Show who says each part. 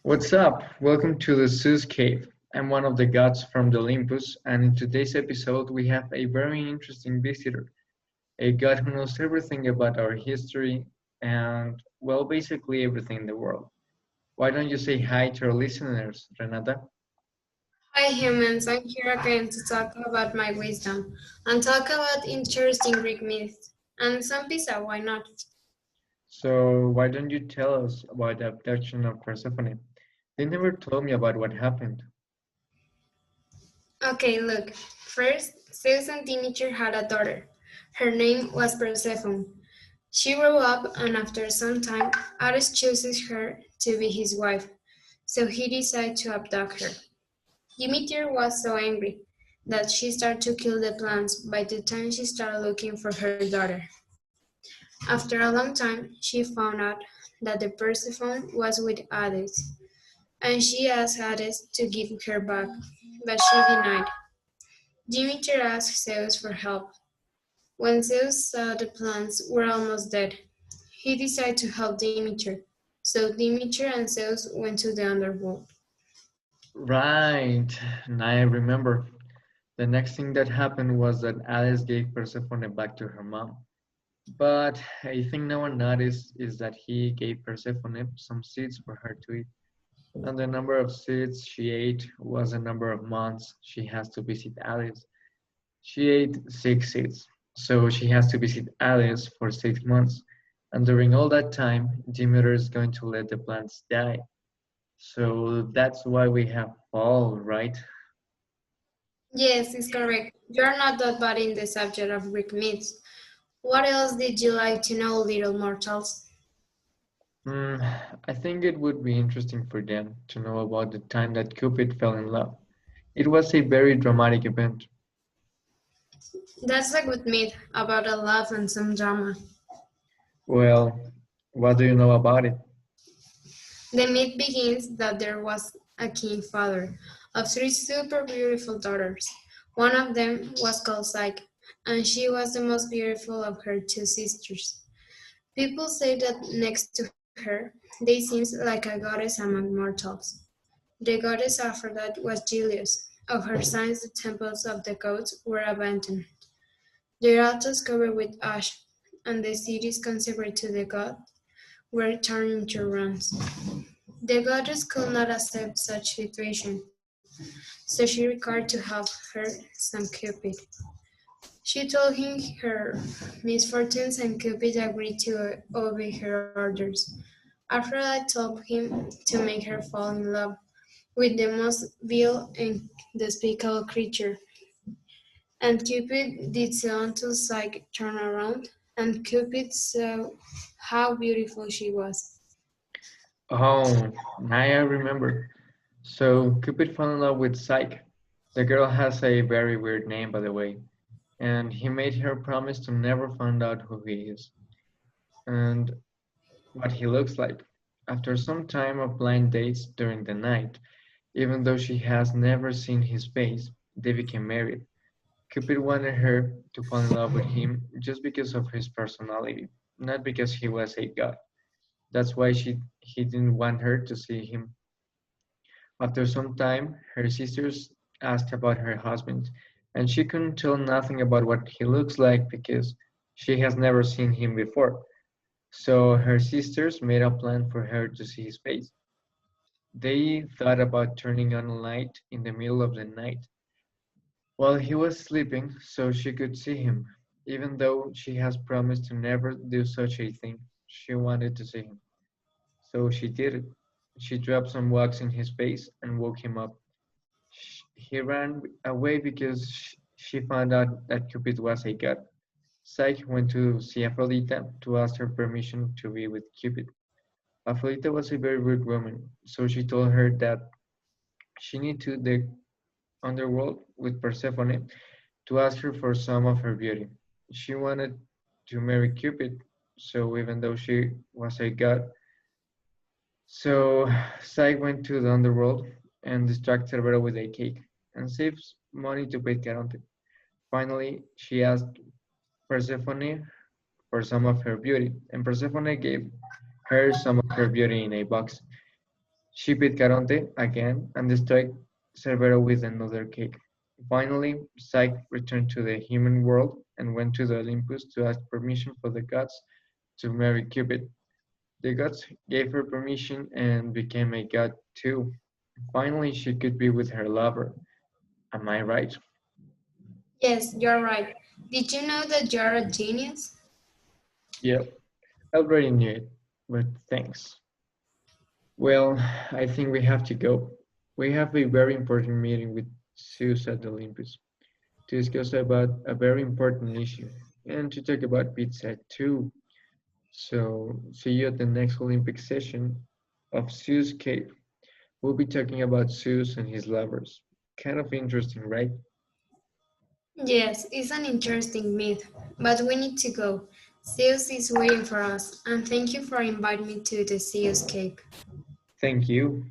Speaker 1: What's up? Welcome to the Zeus Cave. I'm one of the gods from the Olympus, and in today's episode, we have a very interesting visitor, a god who knows everything about our history and, well, basically everything in the world. Why don't you say hi to our listeners, Renata?
Speaker 2: Hi humans, I'm here again to talk about my wisdom and talk about interesting Greek myths and some pizza, why not?
Speaker 1: So, why don't you tell us about the abduction of Persephone? They never told me about what happened.
Speaker 2: Okay, look. First, Zeus and Demeter had a daughter. Her name was Persephone. She grew up and after some time, Ares chooses her to be his wife, so he decided to abduct her. Demeter was so angry that she started to kill the plants by the time she started looking for her daughter. After a long time, she found out that the Persephone was with Hades, and she asked Hades to give her back, but she denied. Demeter asked Zeus for help. When Zeus saw the plants were almost dead, he decided to help Demeter. So Demeter and Zeus went to the underworld.
Speaker 1: Right, now I remember. The next thing that happened was that Alice gave Persephone back to her mom. But a thing no one noticed is that he gave Persephone some seeds for her to eat, and the number of seeds she ate was the number of months she has to visit Alice. She ate 6 seeds, so she has to visit Alice for 6 months, and during all that time, Demeter is going to let the plants die. So that's why we have fall, right?
Speaker 2: Yes, it's correct. You're not that bad in the subject of Greek myths. What else did you like to know, little mortals?
Speaker 1: Hmm, I think it would be interesting for them to know about the time that Cupid fell in love. It was a very dramatic event.
Speaker 2: That's a good myth about a love and some drama.
Speaker 1: Well, what do you know about it?
Speaker 2: The myth begins that there was a king father of three super beautiful daughters. One of them was called Psyche, and she was the most beautiful of her two sisters. People say that next to her, they seemed like a goddess among mortals. The goddess Aphrodite was jealous. Of her sons, the temples of the gods were abandoned, their altars covered with ash, and the cities consecrated to the god were turned into ruins. The goddess could not accept such situation, so she required to have her son Cupid. She told him her misfortunes and Cupid agreed to obey her orders. Aphrodite told him to make her fall in love with the most vile and despicable creature, and Cupid did so until Psyche turned around, and Cupid saw how beautiful she was.
Speaker 1: Oh, now I remember. So Cupid fell in love with Psyche. The girl has a very weird name, by the way, and he made her promise to never find out who he is and what he looks like. After some time of blind dates during the night, even though she has never seen his face, they became married. Cupid wanted her to fall in love with him just because of his personality, not because he was a god. That's why he didn't want her to see him. After some time, her sisters asked about her husband, and she couldn't tell nothing about what he looks like because she has never seen him before. So her sisters made a plan for her to see his face. They thought about turning on a light in the middle of the night while he was sleeping so she could see him. Even though she has promised to never do such a thing, she wanted to see him. So she did it. She dropped some wax in his face and woke him up. He ran away because she found out that Cupid was a god. Psyche went to see Aphrodite to ask her permission to be with Cupid. Aphrodite was a very rude woman, so she told her that she needed to the underworld with Persephone to ask her for some of her beauty. She wanted to marry Cupid, so even though she was a god, so Psyche went to the underworld and distracted Cerberus with a cake and saves money to pay Caronte. Finally, she asked Persephone for some of her beauty, and Persephone gave her some of her beauty in a box. She beat Caronte again and destroyed Cerbero with another cake. Finally, Psyche returned to the human world and went to the Olympus to ask permission for the gods to marry Cupid. The gods gave her permission and became a god too. Finally, she could be with her lover. Am I right?
Speaker 2: Yes, you're right. Did you know that you're a genius?
Speaker 1: Yep, I already knew it, but thanks. Well, I think we have to go. We have a very important meeting with Zeus at the Olympus to discuss about a very important issue and to talk about pizza too. So, see you at the next Olympic session of Zeus Cave. We'll be talking about Zeus and his lovers. Kind of interesting, right?
Speaker 2: Yes, it's an interesting myth, but we need to go. Zeus is waiting for us, and thank you for inviting me to the Zeus Cave.
Speaker 1: Thank you.